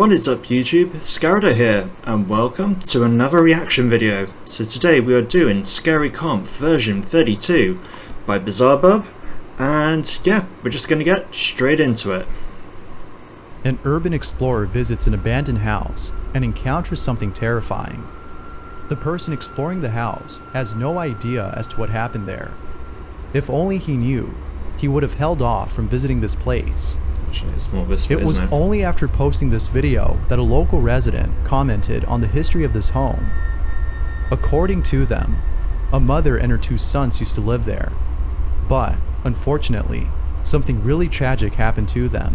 What is up YouTube, Scarido here, and welcome to another reaction video. So today we are doing Scary Comp version 32 by Bizzarebub, and yeah, we're just gonna get straight into it. An urban explorer visits an abandoned house and encounters something terrifying. The person exploring the house has no idea as to what happened there. If only he knew, he would have held off from visiting this place. It's more this way, It was isn't it? only after posting this video that a local resident commented on the history of this home. According to them, a mother and her two sons used to live there. But, unfortunately, something really tragic happened to them.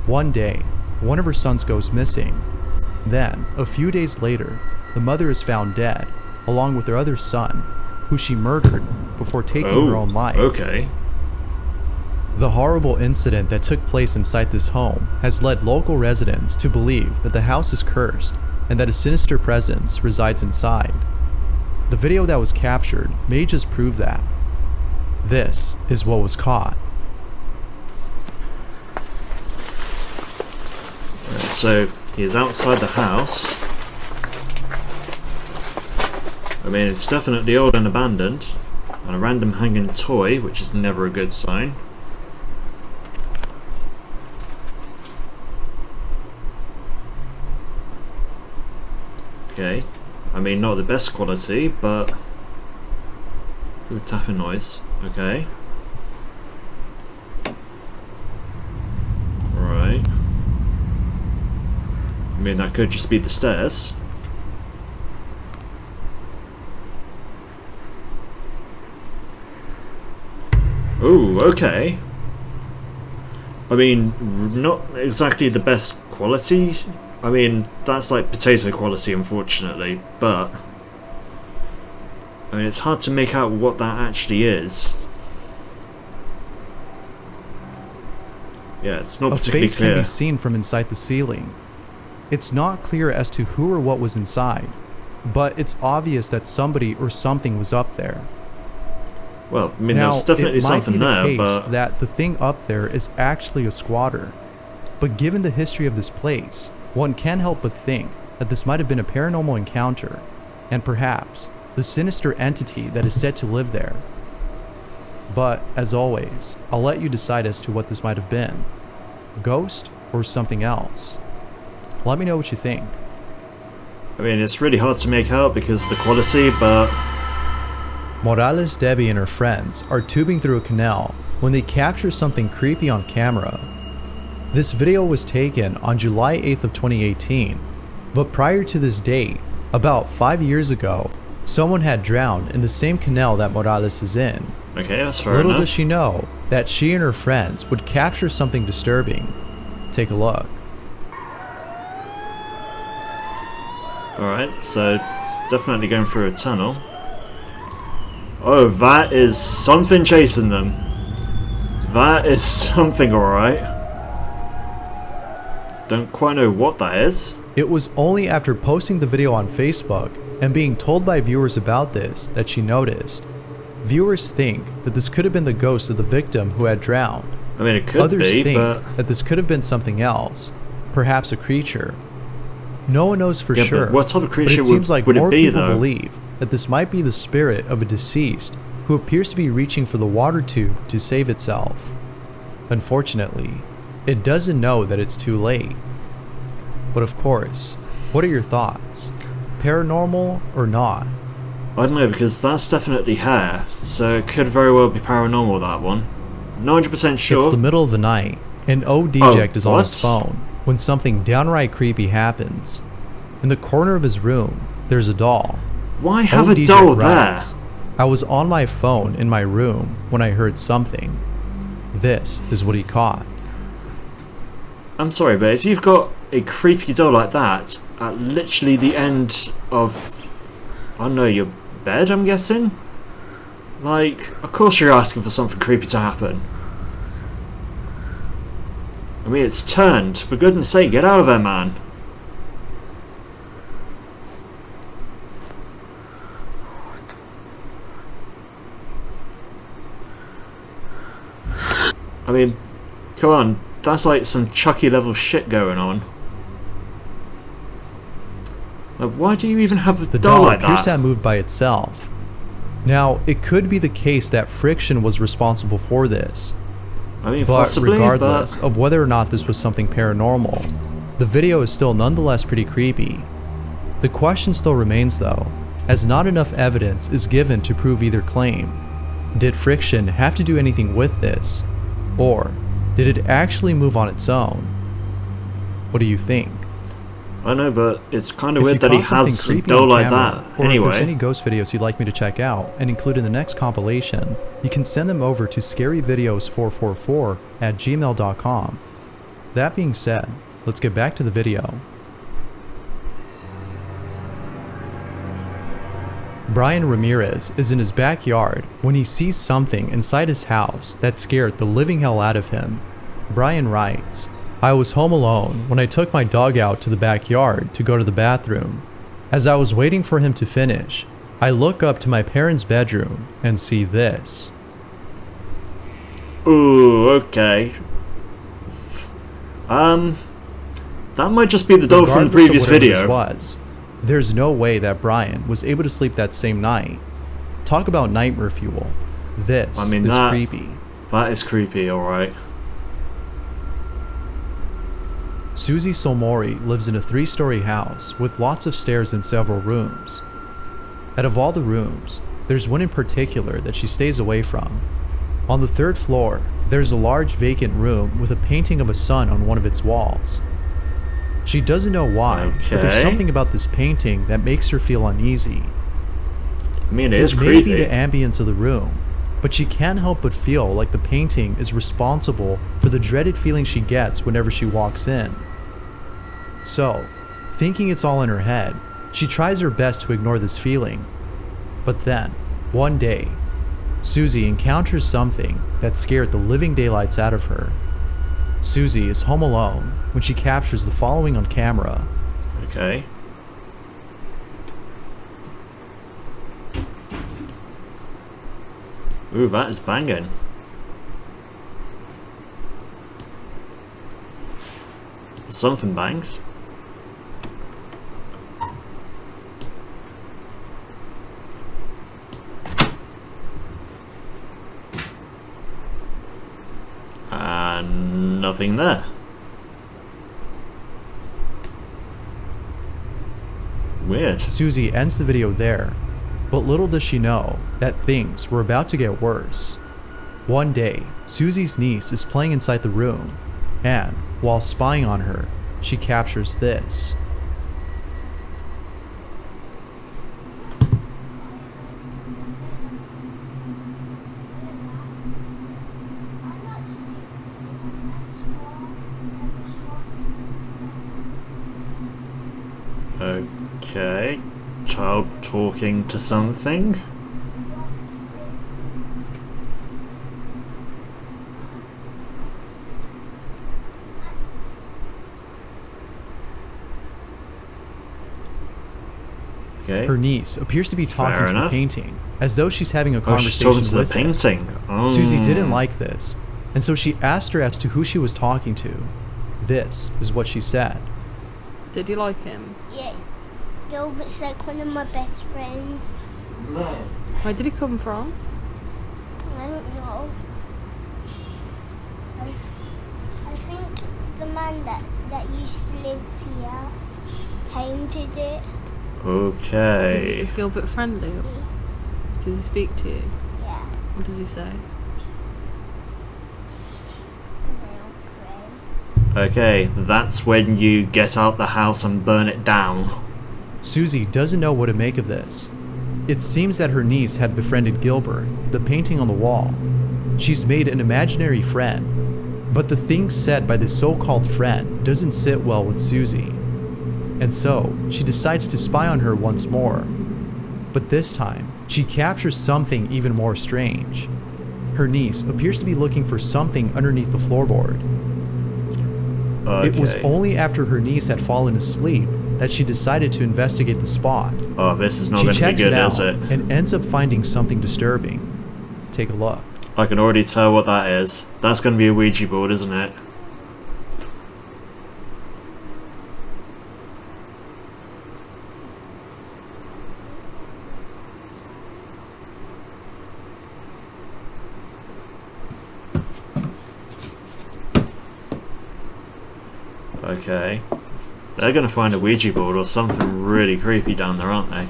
One day, one of her sons goes missing. Then, a few days later, the mother is found dead, along with her other son, who she murdered before taking her own life. Okay. The horrible incident that took place inside this home has led local residents to believe that the house is cursed and that a sinister presence resides inside. The video that was captured may just prove that. This is what was caught. So he's outside the house. I mean, it's definitely old and abandoned, and a random hanging toy, which is never a good sign. Okay, I mean, not the best quality, but ooh, tapping noise. Okay, right. I mean, that could just be the stairs. Ooh, okay. I mean, not exactly the best quality. I mean, that's like potato quality, unfortunately, but I mean, it's hard to make out what that actually is. Yeah, it's not particularly face clear. can be seen from inside the ceiling. It's not clear as to who or what was inside, but it's obvious that somebody or something was up there. Well, I mean, Now, there's definitely it might something be the there, case but that the thing up there is actually a squatter. But given the history of this place, one can't help but think that this might have been a paranormal encounter, and perhaps the sinister entity that is said to live there. But, as always, I'll let you decide as to what this might have been. Ghost or something else? Let me know what you think. I mean, it's really hard to make out because of the quality, but Morales, Debbie, and her friends are tubing through a canal when they capture something creepy on camera. This video was taken on July 8th of 2018, but prior to this date, about 5 years ago, someone had drowned in the same canal that Morales is in. okay, that's fair Little enough. does she know that she and her friends would capture something disturbing. Take a look. Alright, so definitely going through a tunnel. Oh, that is something chasing them. That is something, alright. Don't quite know what that is. It was only after posting the video on Facebook and being told by viewers about this that she noticed. Viewers think that this could have been the ghost of the victim who had drowned. I mean, it could Others be, think but that this could have been something else, perhaps a creature. No one knows for yeah, sure, but what type of but creature it seems like would more it be, people though? believe that this might be the spirit of a deceased who appears to be reaching for the water tube to save itself. Unfortunately, it doesn't know that it's too late. But of course, what are your thoughts? Paranormal or not? I don't know, because that's definitely hair, so it could very well be paranormal, that one. 100% sure. It's the middle of the night, and O-Deject is on his what? phone when something downright creepy happens. In the corner of his room, there's a doll. Why have a O-Deject doll writes, there? I was on my phone in my room when I heard something. This is what he caught. I'm sorry, but if you've got a creepy doll like that at literally the end of, I don't know, your bed, I'm guessing? Like, of course you're asking for something creepy to happen. I mean, it's turned. For goodness sake, get out of there, man. I mean, come on, that's like some Chucky level shit going on. Why do you even have a The doll doll like appears to that? have moved by itself. Now, it could be the case that friction was responsible for this, I mean, but possibly, regardless but of whether or not this was something paranormal, the video is still nonetheless pretty creepy. The question still remains though, as not enough evidence is given to prove either claim. Did friction have to do anything with this, or did it actually move on its own? What do you think? I know, but it's kind of If you weird that he caught something has a creepy doll on like camera, that. or if there's any Anyway, ghost videos you'd like me to check out and include in the next compilation, you can send them over to scaryvideos444@gmail.com. That being said, let's get back to the video. Brian Ramirez is in his backyard when he sees something inside his house that scared the living hell out of him. Brian writes, "I was home alone when I took my dog out to the backyard to go to the bathroom. As I was waiting for him to finish, I look up to my parents' bedroom and see this." ooh, okay. That might just be the doll from the Regardless of previous whatever video. this was, there's no way that Brian was able to sleep that same night. Talk about nightmare fuel. This I mean, is that- creepy. That is creepy, alright. Susie Solmori lives in a 3-story house with lots of stairs and several rooms. Out of all the rooms, there's one in particular that she stays away from. On the 3rd floor, there's a large vacant room with a painting of a sun on one of its walls. She doesn't know why, but there's Okay. something about this painting that makes her feel uneasy. I mean, it is It may creepy. be the ambience of the room, but she can't help but feel like the painting is responsible for the dreaded feeling she gets whenever she walks in. So, thinking it's all in her head, she tries her best to ignore this feeling. But then, one day, Susie encounters something that scared the living daylights out of her. Susie is home alone when she captures the following on camera. Okay. Ooh, that is banging. Something bangs. And nothing there. Weird. Susie ends the video there, but little does she know that things were about to get worse. One day, Susie's niece is playing inside the room, and while spying on her, she captures this. Okay. Child talking to something. Okay. Her niece appears to be talking Fair to the enough. painting, as though she's having a Oh, she's conversation talking to the with it. painting. Oh. Susie didn't like this, and so she asked her as to who she was talking to. This is what she said. Did you like him? Yeah, Gilbert's like one of my best friends. Where did he come from? I don't know. I think the man that used to live here painted it. Okay. Is Gilbert friendly? Does he speak to you? Yeah, What does he say? and they'll pray. Okay, that's when you get out the house and burn it down. Susie doesn't know what to make of this. It seems that her niece had befriended Gilbert, the painting on the wall. She's made an imaginary friend, but the things said by this so-called friend doesn't sit well with Susie. And so, she decides to spy on her once more. But this time, she captures something even more strange. Her niece appears to be looking for something underneath the floorboard. Okay. It was only after her niece had fallen asleep that she decided to investigate the spot. Oh, this is not She going to be checks good, it out is it? and ends up finding something disturbing. Take a look. I can already tell what that is. That's going to be a Ouija board, isn't it? Okay. They're gonna find a Ouija board or something really creepy down there, aren't they?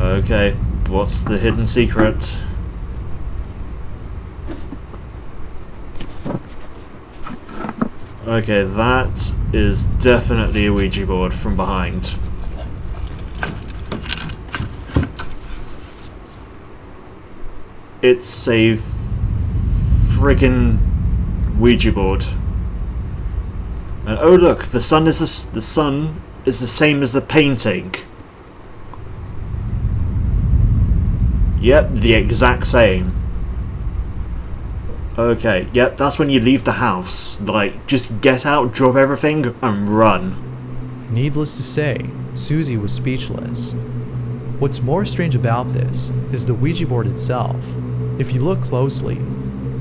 Okay, what's the hidden secret? Okay, that is definitely a Ouija board from behind. It's a friggin' Ouija board. And oh look, the sun is the same as the painting. Yep, the exact same. Okay, yep, that's when you leave the house. Like, just get out, drop everything, and run. Needless to say, Susie was speechless. What's more strange about this is the Ouija board itself. If you look closely,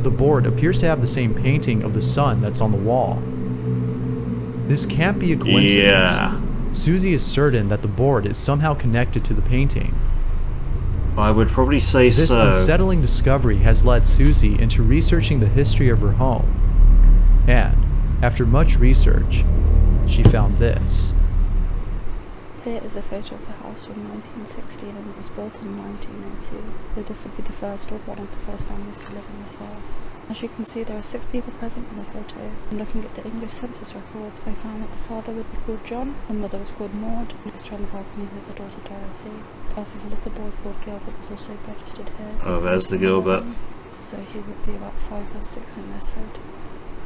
the board appears to have the same painting of the sun that's on the wall. This can't be a coincidence. Yeah. Susie is certain that the board is somehow connected to the painting. I would probably say This so. unsettling discovery has led Susie into researching the history of her home. And, after much research, she found this. Here is a photo of the house from 1916 and it was built in 1902. So this would be the first or one of the first families to live in this house. As you can see, there are 6 people present in the photo. And looking at the English census records, I found that the father would be called John, the mother was called Maud, and next to on the balcony has a daughter Dorothy. The birth of a little boy called Gilbert was also registered here. Oh, there's the Gilbert. So he would be about 5 or 6 in this photo.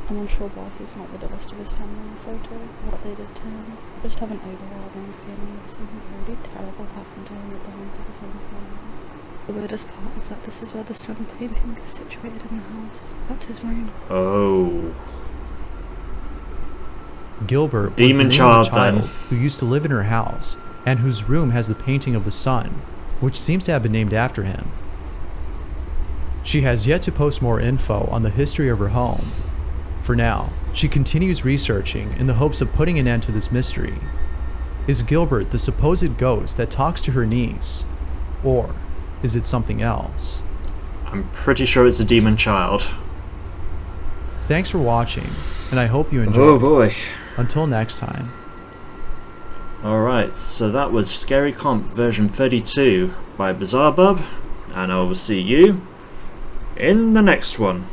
I'm unsure why he's not with the rest of his family in the photo, what they did to him. I just have an overwhelming feeling of something really terrible happened to him at the hands of his own family. The weirdest part is that this is where the sun painting is situated in the house. That's his room. Oh. Gilbert was Demon the name of a child, then. who used to live in her house, and whose room has the painting of the sun, which seems to have been named after him. She has yet to post more info on the history of her home. For now, she continues researching in the hopes of putting an end to this mystery. Is Gilbert the supposed ghost that talks to her niece? Or is it something else? I'm pretty sure it's a demon child. Thanks for watching, and I hope you enjoyed. Oh boy. Until next time. Alright, so that was Scary Comp version 32 by Bizzarebub, and I will see you in the next one.